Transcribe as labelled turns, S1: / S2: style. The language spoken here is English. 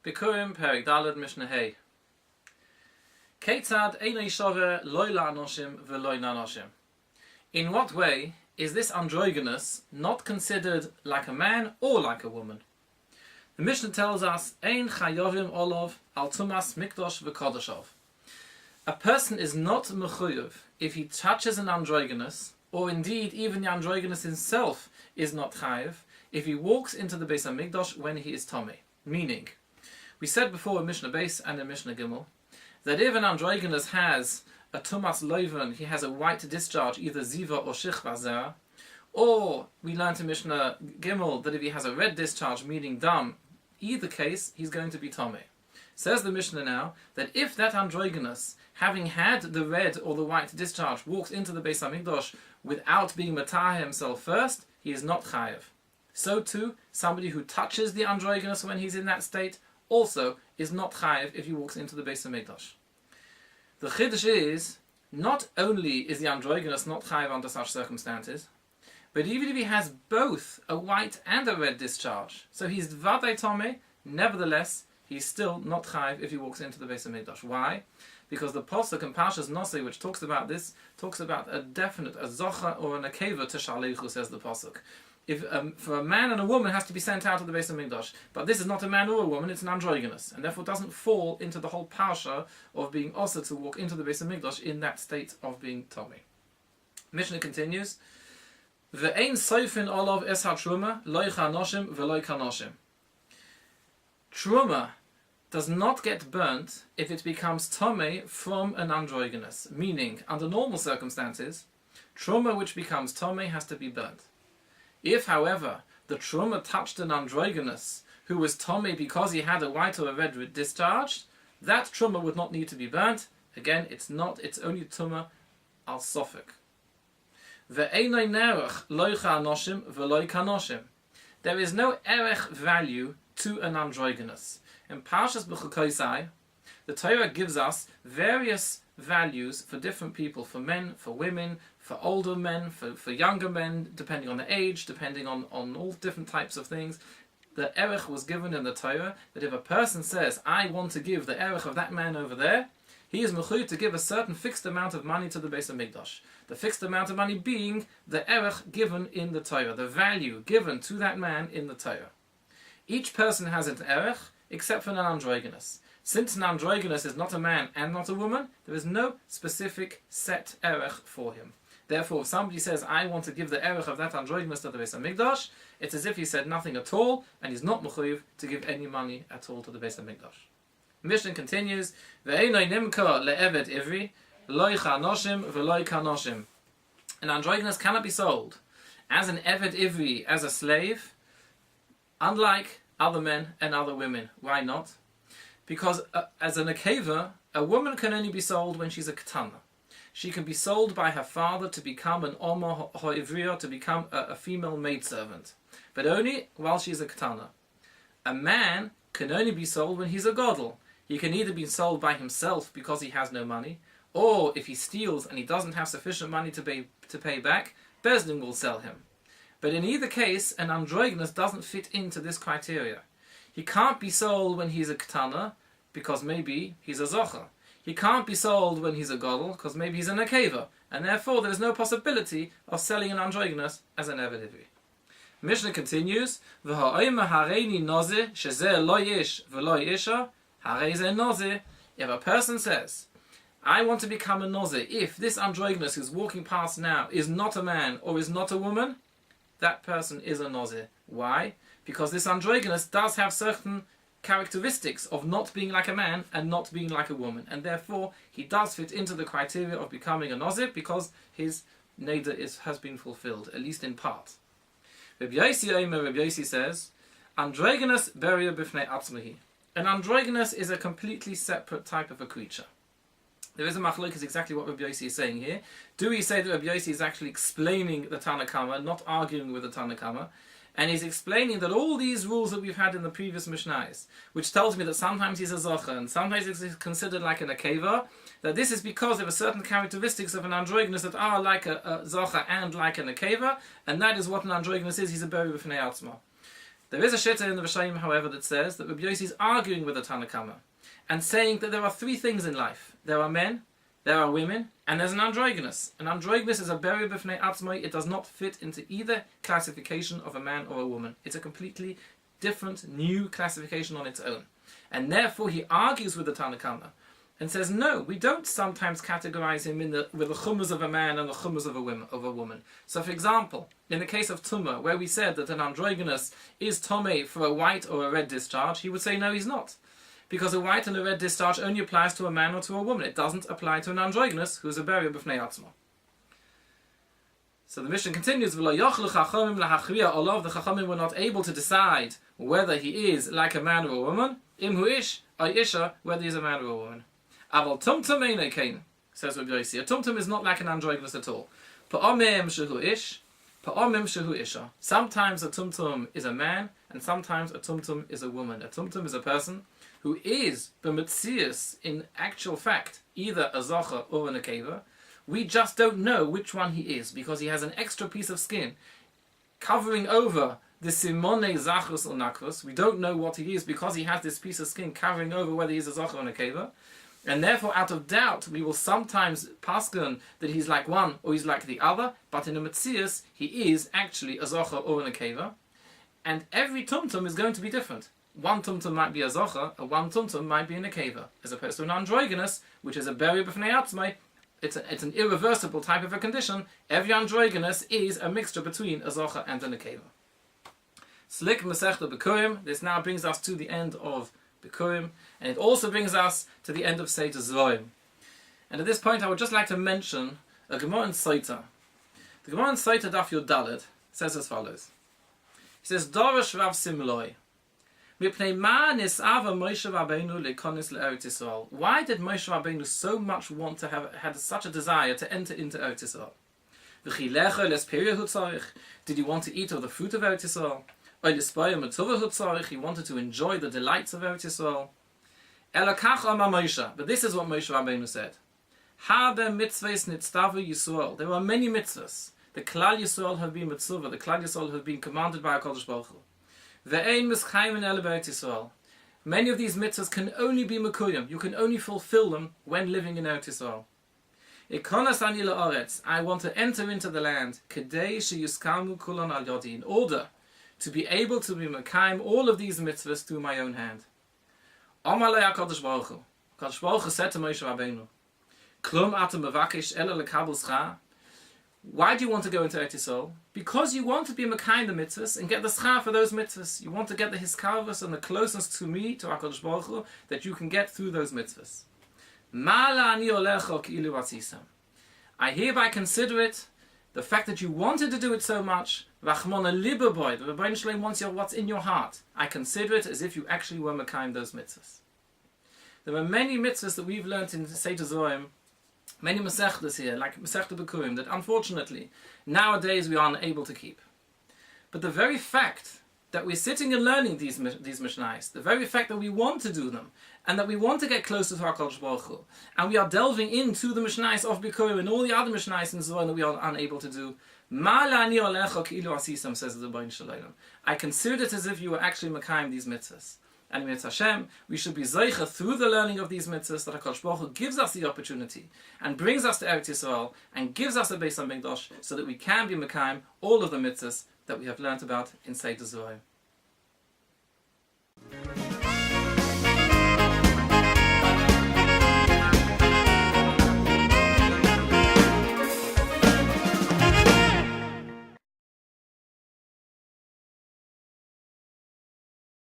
S1: Biכורים, Perek Daled, Mishnah Hey. Ketzad einay shove loy la'anoshim veloy na'anoshim. In what way is this androgynous not considered like a man or like a woman? The Mishnah tells us, Ein chayovim olov al tumas mikdosh v'kodashov. A person is not mechuyev if he touches an androgynous, or indeed even the androgynous himself is not chayev, if he walks into the Beis HaMikdash when he is Tomei. Meaning, we said before in Mishnah Beis and in Mishnah Gimel, that if an androgynous has a tumas loiven, he has a white discharge, either ziva or shichva zera, or we learned in Mishnah Gimel that if he has a red discharge, meaning dam, either case, he's going to be Tomei. Says the Mishnah now, that if that androgynous, having had the red or the white discharge, walks into the Beis HaMikdash without being matah himself first, he is not chayev. So too, somebody who touches the androgynous when he's in that state also is not chayev if he walks into the Beis HaMikdash. The chiddush is, not only is the androgynous not chayev under such circumstances, but even if he has both a white and a red discharge, so he's dvadei tomei, nevertheless, he's still not chayev if he walks into the Beis HaMikdash. Why? Because the pasuk in Parshas Nosei, which talks about this, talks about a definite, a zocha or an akeva teshalechu, says the pasuk. If for a man and a woman has to be sent out of the Beis HaMikdash, but this is not a man or a woman, it's an androgynous, and therefore doesn't fall into the whole parsha of being also to walk into the Beis HaMikdash in that state of being Tomei. Mishnah continues, Ve'ein soifin olav es ha-truma, loy chanoshim ve'loy kanoshim. Truma does not get burnt if it becomes Tomei from an androgynous, meaning, under normal circumstances, truma which becomes Tomei has to be burnt. If, however, the truma touched an androgynous who was Tomei because he had a white or a red discharge, that truma would not need to be burnt. Again, it's only truma al sofek. Ve'einay nerech loy chanoshim ve'loy kanoshim. There is no erech value to an androgynous. In Parshas B'chukoisai, the Torah gives us various values for different people, for men, for women, for older men, for younger men, depending on the age, depending on all different types of things. The erech was given in the Torah that if a person says, I want to give the erech of that man over there, he is mechuyev to give a certain fixed amount of money to the Beis HaMikdash. The fixed amount of money being the erech given in the Torah, the value given to that man in the Torah. Each person has an erech, except for an androgynous. Since an androgynous is not a man and not a woman, there is no specific set erech for him. Therefore, if somebody says, I want to give the erech of that androgynous to the Beis HaMikdash, it's as if he said nothing at all, and he's not mechuyev to give any money at all to the Beis HaMikdash. Mishnah continues, Ve'einay nimka le'eved ivri, loy chanoshim ve'loy kanoshim. An androgynous cannot be sold as an eved ivri, as a slave, unlike other men and other women. Why not? Because as an akeva, a woman can only be sold when she's a ketana. She can be sold by her father to become an oma ho'ivriya, to become a female maidservant, but only while she's a ketana. A man can only be sold when he's a godel. He can either be sold by himself because he has no money, or if he steals and he doesn't have sufficient money to pay back, Beis Din will sell him. But in either case, an androgynous doesn't fit into this criteria. He can't be sold when he's a ketana, because maybe he's a zocha. He can't be sold when he's a godel, because maybe he's an akeva, and therefore there is no possibility of selling an androgynous as an eved ivri. Mishnah continues, V'ha'omer hareini noze shezeh lo yish v'lo yisha harei zeh noze. If a person says, I want to become a noze, if this androgynous who's walking past now is not a man or is not a woman, that person is a noze. Why? Because this androgynous does have certain characteristics of not being like a man and not being like a woman, and therefore he does fit into the criteria of becoming a nozir because his neder has been fulfilled, at least in part. Rabbi Yossi says, androgynous beria b'fnei atzmahi. An androgynous is a completely separate type of a creature. There is a machlokes exactly what Rabbi Yossi is saying here. Do we say that Rabbi Yossi is actually explaining the Tanna Kama, not arguing with the Tanna Kama? And he's explaining that all these rules that we've had in the previous Mishnahs, which tells me that sometimes he's a zocha and sometimes he's considered like an akeva, that this is because there are certain characteristics of an androgynous that are like a zocha and like an akeva, and that is what an androgynous is. He's a beri b'fnei atzma. There is a shitta in the Rishonim, however, that says that Rabbi Yossi is arguing with the Tanna Kama and saying that there are three things in life. There are men, there are women, and there's an androgynous. An androgynous is a beri b'fnei atzmai. It does not fit into either classification of a man or a woman. It's a completely different, new classification on its own. And therefore he argues with the Tanna Kama and says, no, we don't sometimes categorize him with the chumas of a man and the chumas of a woman. So for example, in the case of tumah, where we said that an androgynous is tomei for a white or a red discharge, he would say, no, he's not. Because a white and a red discharge only applies to a man or to a woman. It doesn't apply to an androgynous who is a beri b'fnei atzmo. So the Mishnah continues, V'lo yochlu chachamim lahachriya olav, the chachamim were not able to decide whether he is like a man or a woman, im hu ish, or isha, whether he's a man or a woman. Aval tumtum einay kain, says Rabbi Yossi. A tumtum is not like an androgynous at all. Pa'omim shehu ish, pa'omim shehu isha. Sometimes a tumtum is a man, and sometimes a tumtum is a woman. A tumtum is a person who is b'metzius in actual fact either a zocher or a nekeva. We just don't know which one he is because he has an extra piece of skin covering over the simone zachrus or nakvus. We don't know what he is because he has this piece of skin covering over whether he's a zocher or a nekeva. And therefore, out of doubt, we will sometimes paskin that he's like one or he's like the other, but in a metzius, he is actually a zocher or a nekeva. And every tumtum is going to be different. One tumtum might be a zocher, and one tumtum might be a nekeva. As opposed to an androgynous, which is a beri b'fnei atzmai, it's an irreversible type of a condition. Every androgynous is a mixture between a zocher and a nekeva. Slik mesechta Biכורים. This now brings us to the end of Biכורים, and it also brings us to the end of Seder Zvoim. And at this point I would just like to mention a Gemara in Soita. The Gemara in Soita Daf Yud Daled says as follows. He says, Dorosh Rav Simloi, Mipnei ma nis'ava Moshe Rabbeinu lekonis le'Eretz Yisrael. Why did Moshe Rabbeinu so much want to had such a desire to enter into Eretz Yisrael? V'chi lecha lesperia hu tzarich. Did he want to eat of the fruit of Eretz Yisrael? He wanted to enjoy the delights of Eretz Yisrael. But this is what Moshe Rabbeinu said. There are many mitzvahs. The Klal Yisrael have been mitzvah. The Klal Yisrael have been commanded by HaKadosh Baruch Hu. Many of these mitzvahs can only be mekuyim. You can only fulfill them when living in Eretz Yisrael. I want to enter into the land in order to be able to be mekayim all of these mitzvahs through my own hand. Amalei HaKadosh Baruch Hu. HaKadosh Baruch Hu said to Moshe Rabbeinu, Klum atem mevakesh ela lekabel schar. Why do you want to go into Eretz Yisrael? Because you want to be mekayim the mitzvahs and get the schar for those mitzvahs. You want to get the hiskarvus and the closeness to me, to HaKadosh Baruch Hu, that you can get through those mitzvahs. Mala ani olecha ki'ilu atzisam. I hereby consider it the fact that you wanted to do it so much, Rachmana Libaboy, the Rebbeinu Shalom wants what's in your heart. I consider it as if you actually were mekayim those mitzvahs. There are many mitzvahs that we've learnt in Seder Zorim, many mesechtas here, like Masechta Biכורים, that unfortunately nowadays we are unable to keep. But the very fact that we're sitting and learning these mishnahs, the very fact that we want to do them, and that we want to get closer to our HaKadosh Baruch Hu, and we are delving into the mishnahs of Biכורים and all the other mishnahs in Zohar that we are unable to do, says the Rebbeinu Shalom. I consider it as if you were actually mekayim these mitzvahs. And in Hashem, we should be zeicha through the learning of these mitzvahs that HaKadosh Baruch Hu gives us the opportunity and brings us to Eretz Yisrael and gives us a Beis HaMikdash so that we can be mekayim all of the mitzvahs that we have learnt about in Seder Zohar.